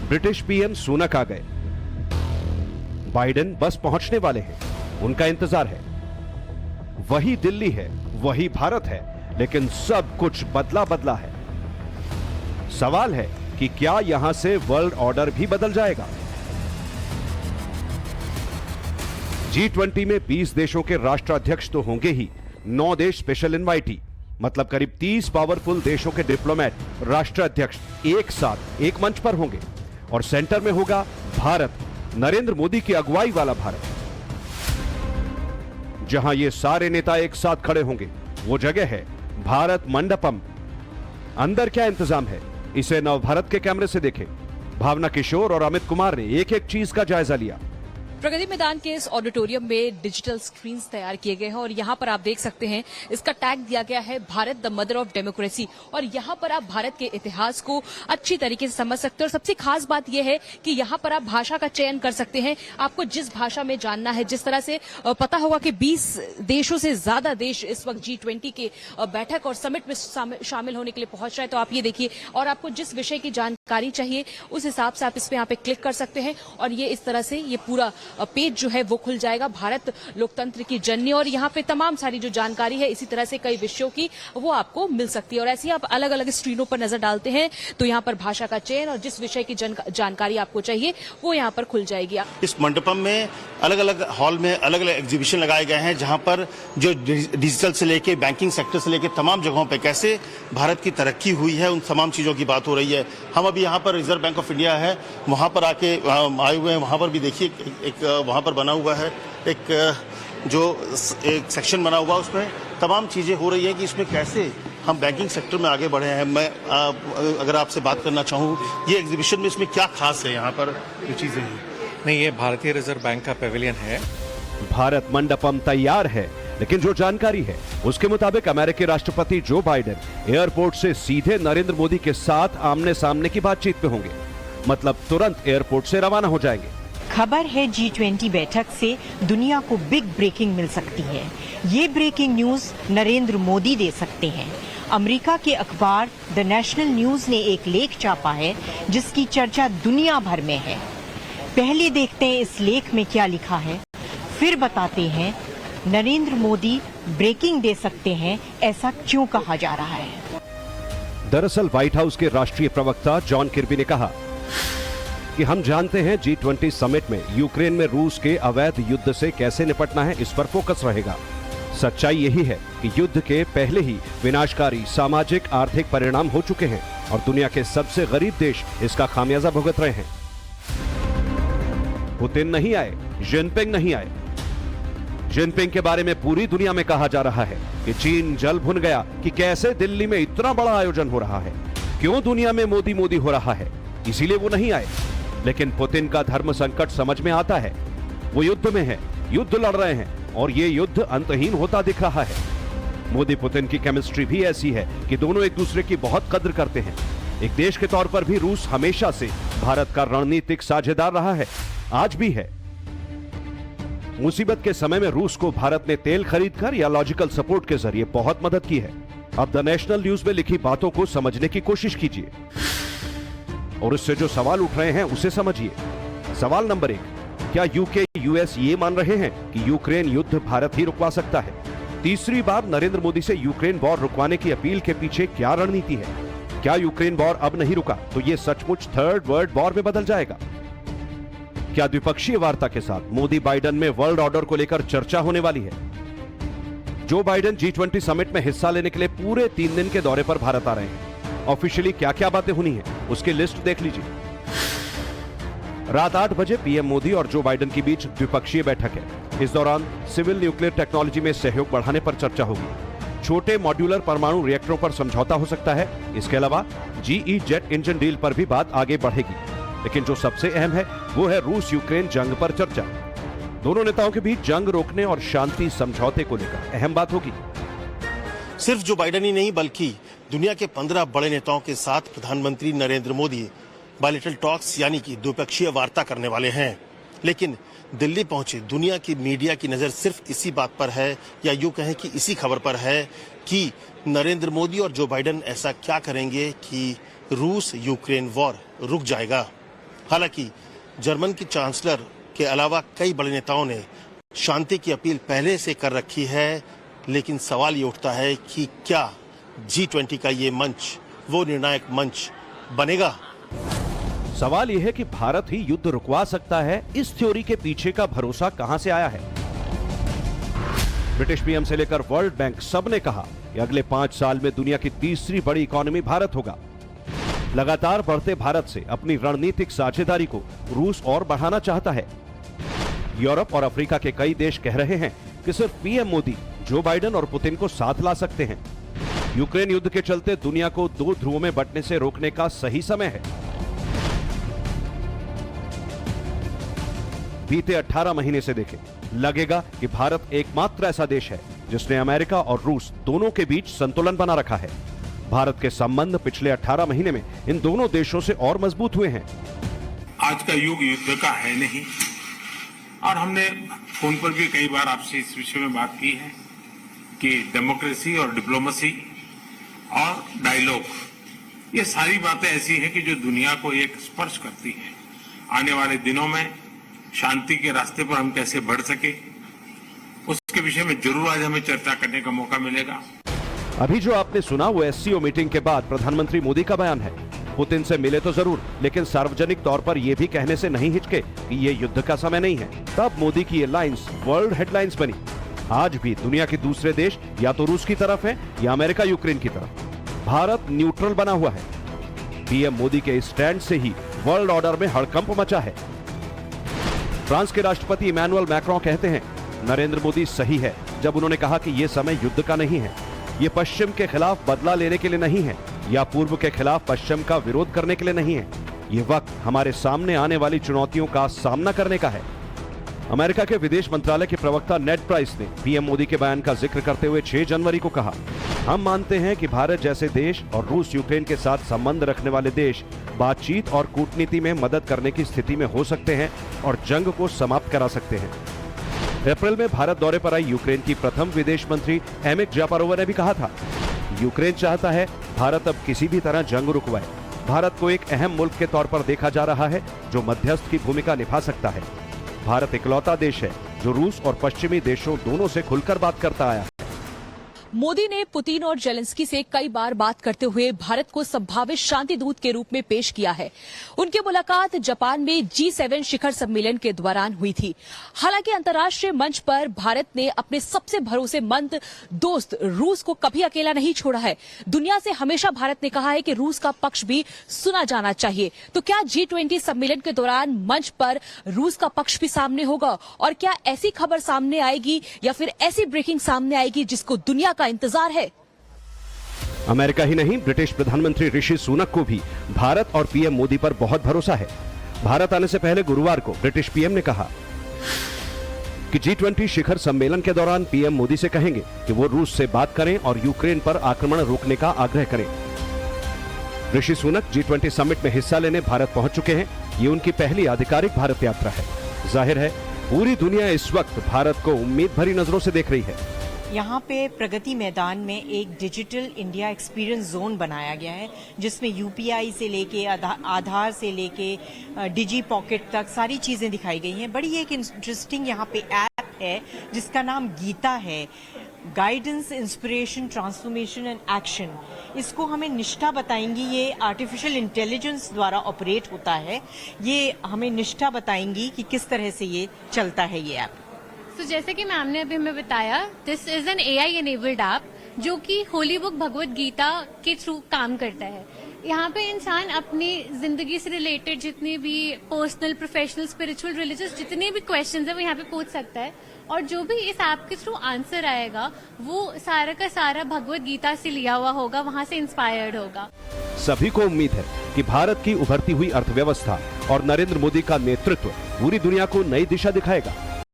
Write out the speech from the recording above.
British PM Sunak आ गए। Biden बस पहुंचने वाले हैं, उनका इंतजार है। वही दिल्ली है, वही भारत है, लेकिन सब कुछ बदला बदला है। सवाल है कि क्या यहां से वर्ल्ड ऑर्डर भी बदल जाएगा? G20 में 20 देशों के राष्ट्राध्यक्ष तो होंगे ही, 9 देश स्पेशल इनवाइटी, मतलब करीब 30 पावरफुल देशों के डिप्लोमेट, राष्ट्राध्यक्ष एक साथ एक मंच पर होंगे। और सेंटर में होगा भारत, नरेंद्र मोदी की अगुवाई वाला भारत। जहां ये सारे नेता एक साथ खड़े होंगे, वो जगह है भारत मंडपम। अंदर क्या इंतजाम है, इसे नवभारत के कैमरे से देखें। भावना किशोर और अमित कुमार ने एक एक चीज का जायजा लिया। प्रगति मैदान के इस ऑडिटोरियम में डिजिटल स्क्रीन्स तैयार किए गए हैं और यहाँ पर आप देख सकते हैं इसका टैग दिया गया है Bharat the mother of democracy. और यहाँ पर आप भारत के इतिहास को अच्छी तरीके से समझ सकते हैं। और सबसे खास बात यह है कि यहाँ पर आप भाषा का चयन कर सकते हैं, आपको जिस भाषा में जानना है। जिस तरह से पता होगा कि 20 देशों से ज्यादा देश इस वक्त G20 के बैठक और समिट में शामिल होने के लिए पहुंच रहे हैं। तो आप ये देखिए, और आपको जिस विषय की जानकारी चाहिए उस हिसाब से आप इस पे यहाँ पे क्लिक कर सकते हैं और ये इस तरह से ये पूरा पेज जो है वो खुल जाएगा, भारत लोकतंत्र की जननी। और यहाँ पे तमाम सारी जो जानकारी है इसी तरह से कई विषयों की वो आपको मिल सकती है। और ऐसे ही आप अलग अलग स्क्रीनों पर नजर डालते हैं तो यहाँ पर भाषा का चयन और जिस विषय की जानकारी आपको चाहिए वो यहाँ पर खुल जाएगी। इस मंडपम में अलग अलग हॉल में अलग अलग एग्जीबिशन लगाए गए हैं, जहाँ पर जो डिजिटल से लेके बैंकिंग सेक्टर से लेके तमाम जगहों पे कैसे भारत की तरक्की हुई है, उन तमाम चीजों की बात हो रही है। हम अभी यहाँ पर रिजर्व बैंक ऑफ इंडिया है, वहाँ पर आके आए हुए हैं। वहाँ पर भी देखिए एक वहाँ पर बना हुआ है एक एक सेक्शन बना हुआ, उसमें तमाम चीजें हो रही है कि इसमें कैसे हम बैंकिंग सेक्टर में आगे बढ़े हैं। मैं अगर आपसे बात करना चाहूँ, ये एग्जीबिशन में इसमें क्या खास है, यहाँ पर जो चीजें हैं? नहीं, ये भारतीय रिजर्व बैंक का पेविलियन है। भारत मंडपम तैयार है, लेकिन जो जानकारी है उसके मुताबिक अमेरिकी राष्ट्रपति जो बाइडेन एयरपोर्ट से सीधे नरेंद्र मोदी के साथ आमने सामने की बातचीत पे होंगे, मतलब तुरंत एयरपोर्ट से रवाना हो जाएंगे। खबर है G20 बैठक से दुनिया को बिग ब्रेकिंग मिल सकती है। ये ब्रेकिंग न्यूज नरेंद्र मोदी दे सकते हैं। अमेरिका के अखबार द नेशनल न्यूज ने एक लेख छापा है जिसकी चर्चा दुनिया भर में है। पहले देखते हैं इस लेख में क्या लिखा है, फिर बताते हैं नरेंद्र मोदी ब्रेकिंग दे सकते हैं, ऐसा क्यों कहा जा रहा है। दरअसल व्हाइट हाउस के राष्ट्रीय प्रवक्ता जॉन किर्बी ने कहा कि हम जानते हैं G20 समिट में यूक्रेन में रूस के अवैध युद्ध से कैसे निपटना है, इस पर फोकस रहेगा। सच्चाई यही है कि युद्ध के पहले ही विनाशकारी सामाजिक आर्थिक परिणाम हो चुके हैं और दुनिया के सबसे गरीब देश इसका खामियाजा भुगत रहे हैं। पुतिन नहीं आए, जिनपिंग नहीं आए। जिनपिंग के बारे में पूरी दुनिया में कहा जा रहा है कि चीन जल भुन गया कि कैसे दिल्ली में इतना बड़ा आयोजन हो रहा है, क्यों दुनिया में मोदी मोदी हो रहा है, इसीलिए वो नहीं आए। लेकिन पुतिन का धर्म संकट समझ में आता है। वो युद्ध में है, युद्ध लड़ रहे हैं और ये युद्ध अंतहीन होता दिख रहा है। मोदी पुतिन की केमिस्ट्री भी ऐसी है कि दोनों एक दूसरे की बहुत कद्र करते हैं। एक देश के तौर पर भी रूस हमेशा से भारत का रणनीतिक साझेदार रहा है, आज भी है। मुसीबत के समय में रूस को भारत ने तेल खरीदकर या लॉजिकल सपोर्ट के जरिए बहुत मदद की है। अब द नेशनल न्यूज में लिखी बातों को समझने की कोशिश कीजिए और इससे जो सवाल उठ रहे हैं उसे समझिए। सवाल नंबर 1, क्या यूके यूएस ये मान रहे हैं कि यूक्रेन युद्ध भारत ही रुकवा सकता है? तीसरी बार नरेंद्र मोदी से यूक्रेन वॉर रुकवाने की अपील के पीछे क्या रणनीति है? क्या यूक्रेन वॉर अब नहीं रुका तो ये सचमुच थर्ड वर्ल्ड वॉर में बदल जाएगा? क्या द्विपक्षीय वार्ता के साथ मोदी बाइडेन में वर्ल्ड ऑर्डर को लेकर चर्चा होने वाली है? जो बाइडेन G20 समिट में हिस्सा लेने के लिए पूरे 3 दिन के दौरे पर भारत आ रहे हैं। ऑफिशियली क्या क्या बातें होनी है उसकी लिस्ट देख लीजिए। रात 8 बजे पीएम मोदी और जो बाइडेन के बीच द्विपक्षीय बैठक है। इस दौरान सिविल न्यूक्लियर टेक्नोलॉजी में सहयोग बढ़ाने पर चर्चा होगी। छोटे मॉड्यूलर परमाणु रिएक्टरों पर समझौता हो सकता है। इसके अलावा GE जेट इंजन डील पर भी बात आगे बढ़ेगी। लेकिन जो सबसे अहम है वो है रूस यूक्रेन जंग पर चर्चा। दोनों नेताओं के बीच जंग रोकने और शांति समझौते को लेकर अहम बात होगी। सिर्फ जो बाइडेन ही नहीं बल्कि दुनिया के 15 बड़े नेताओं के साथ प्रधानमंत्री नरेंद्र मोदी बायलैटरल टॉक्स यानी कि द्विपक्षीय वार्ता करने वाले हैं। लेकिन दिल्ली पहुंचे दुनिया की मीडिया की नजर सिर्फ इसी बात पर है, या यूं कहें कि इसी खबर पर है कि नरेंद्र मोदी और जो बाइडेन ऐसा क्या करेंगे कि रूस यूक्रेन वॉर रुक जाएगा। हालांकि जर्मन की चांसलर के अलावा कई बड़े नेताओं ने शांति की अपील पहले से कर रखी है, लेकिन सवाल ये उठता है कि क्या G20 का ये मंच वो निर्णायक मंच बनेगा? सवाल यह है कि भारत ही युद्ध रुकवा सकता है। इस थ्योरी के पीछे का भरोसा कहां से आया है? ब्रिटिश पीएम से लेकर वर्ल्ड बैंक सब ने कहा कि अगले 5 साल में दुनिया की तीसरी बड़ी इकोनॉमी भारत होगा। लगातार बढ़ते भारत से अपनी रणनीतिक साझेदारी को रूस और बढ़ाना चाहता है। यूरोप और अफ्रीका के कई देश कह रहे हैं कि सिर्फ पीएम मोदी जो बाइडेन और पुतिन को साथ ला सकते हैं। यूक्रेन युद्ध के चलते दुनिया को 2 ध्रुवों में बंटने से रोकने का सही समय है। बीते 18 महीने से देखें, लगेगा कि भारत एकमात्र ऐसा देश है जिसने अमेरिका और रूस दोनों के बीच संतुलन बना रखा है। भारत के संबंध पिछले 18 महीने में इन दोनों देशों से और मजबूत हुए हैं। आज का युग युद्ध का है नहीं, और हमने फोन पर भी कई बार आपसे इस विषय में बात की है कि डेमोक्रेसी और डिप्लोमेसी और डायलॉग, ये सारी बातें ऐसी हैं कि जो दुनिया को एक स्पर्श करती है। आने वाले दिनों में शांति के रास्ते पर हम कैसे बढ़ सके, उसके विषय में जरूर आज हमें चर्चा करने का मौका मिलेगा। अभी जो आपने सुना वो एससीओ मीटिंग के बाद प्रधानमंत्री मोदी का बयान है। पुतिन से मिले तो जरूर, लेकिन सार्वजनिक तौर पर यह भी कहने से नहीं हिचके कि ये युद्ध का समय नहीं है। तब मोदी की ये लाइंस वर्ल्ड हेडलाइंस बनी। आज भी दुनिया के दूसरे देश या तो रूस की तरफ है या अमेरिका यूक्रेन की तरफ। भारत न्यूट्रल बना हुआ है। पीएम मोदी के स्टैंड से ही वर्ल्ड ऑर्डर में हड़कंप मचा है। फ्रांस के राष्ट्रपति इमैनुअल मैक्रों कहते हैं नरेंद्र मोदी सही है जब उन्होंने कहा कि यह समय युद्ध का नहीं है। ये पश्चिम के खिलाफ बदला लेने के लिए नहीं है या पूर्व के खिलाफ पश्चिम का विरोध करने के लिए नहीं है। ये वक्त हमारे सामने आने वाली चुनौतियों का सामना करने का है। अमेरिका के विदेश मंत्रालय के प्रवक्ता नेड प्राइस ने पीएम मोदी के बयान का जिक्र करते हुए 6 जनवरी को कहा, हम मानते हैं कि भारत जैसे देश और रूस यूक्रेन के साथ संबंध रखने वाले देश बातचीत और कूटनीति में मदद करने की स्थिति में हो सकते हैं और जंग को समाप्त करा सकते हैं। अप्रैल में भारत दौरे पर आई यूक्रेन की प्रथम विदेश मंत्री एमिक जापारोवा ने भी कहा था, यूक्रेन चाहता है भारत अब किसी भी तरह जंग रुकवाए। भारत को एक अहम मुल्क के तौर पर देखा जा रहा है जो मध्यस्थ की भूमिका निभा सकता है। भारत इकलौता देश है जो रूस और पश्चिमी देशों दोनों से खुलकर बात करता आया है। मोदी ने पुतिन और जेलेंस्की से कई बार बात करते हुए भारत को संभावित शांति दूत के रूप में पेश किया है। उनकी मुलाकात जापान में G7 शिखर सम्मेलन के दौरान हुई थी। हालांकि अंतर्राष्ट्रीय मंच पर भारत ने अपने सबसे भरोसेमंद दोस्त रूस को कभी अकेला नहीं छोड़ा है। दुनिया से हमेशा भारत ने कहा है कि रूस का पक्ष भी सुना जाना चाहिए। तो क्या G20 सम्मेलन के दौरान मंच पर रूस का पक्ष भी सामने होगा, और क्या ऐसी खबर सामने आएगी या फिर ऐसी ब्रेकिंग सामने आएगी जिसको दुनिया का इंतजार है? अमेरिका ही नहीं, ब्रिटिश प्रधानमंत्री ऋषि सुनक को भी भारत और पीएम मोदी पर बहुत भरोसा है। भारत आने से पहले गुरुवार को ब्रिटिश पीएम ने कहा कि G20 शिखर सम्मेलन के दौरान पीएम मोदी से कहेंगे कि वो रूस से बात करें और यूक्रेन पर आक्रमण रोकने का आग्रह करें। ऋषि सुनक G20 समिट में हिस्सा लेने भारत पहुंच चुके हैं। ये उनकी पहली आधिकारिक भारत यात्रा है। जाहिर है पूरी दुनिया इस वक्त भारत को उम्मीद भरी नजरों से देख रही है। यहाँ पे प्रगति मैदान में एक डिजिटल इंडिया एक्सपीरियंस जोन बनाया गया है, जिसमें यूपीआई से लेके आधार से लेके डिजी पॉकेट तक सारी चीजें दिखाई गई हैं। बड़ी एक इंटरेस्टिंग यहाँ पे ऐप है जिसका नाम गीता है, guidance, inspiration, transformation and action. इसको हमें निष्ठा बताएंगी, ये आर्टिफिशियल इंटेलिजेंस द्वारा ऑपरेट होता है। ये हमें निष्ठा बताएंगी कि किस तरह से ये चलता है ये ऐप। तो जैसे कि मैम ने अभी हमें बताया, this is an AI enabled app जो कि होली बुक भगवत गीता के थ्रू काम करता है। यहाँ पे इंसान अपनी जिंदगी से रिलेटेड जितनी भी पर्सनल, प्रोफेशनल, स्पिरिचुअल, रिलीजियस जितने भी क्वेश्चंस है वो यहाँ पे पूछ सकता है, और जो भी इस ऐप के थ्रू आंसर आएगा वो सारा का सारा भगवत गीता से लिया हुआ होगा, वहाँ से इंस्पायर्ड होगा। सभी को उम्मीद है कि भारत की उभरती हुई अर्थव्यवस्था और नरेंद्र मोदी का नेतृत्व पूरी दुनिया को नई दिशा दिखाएगा।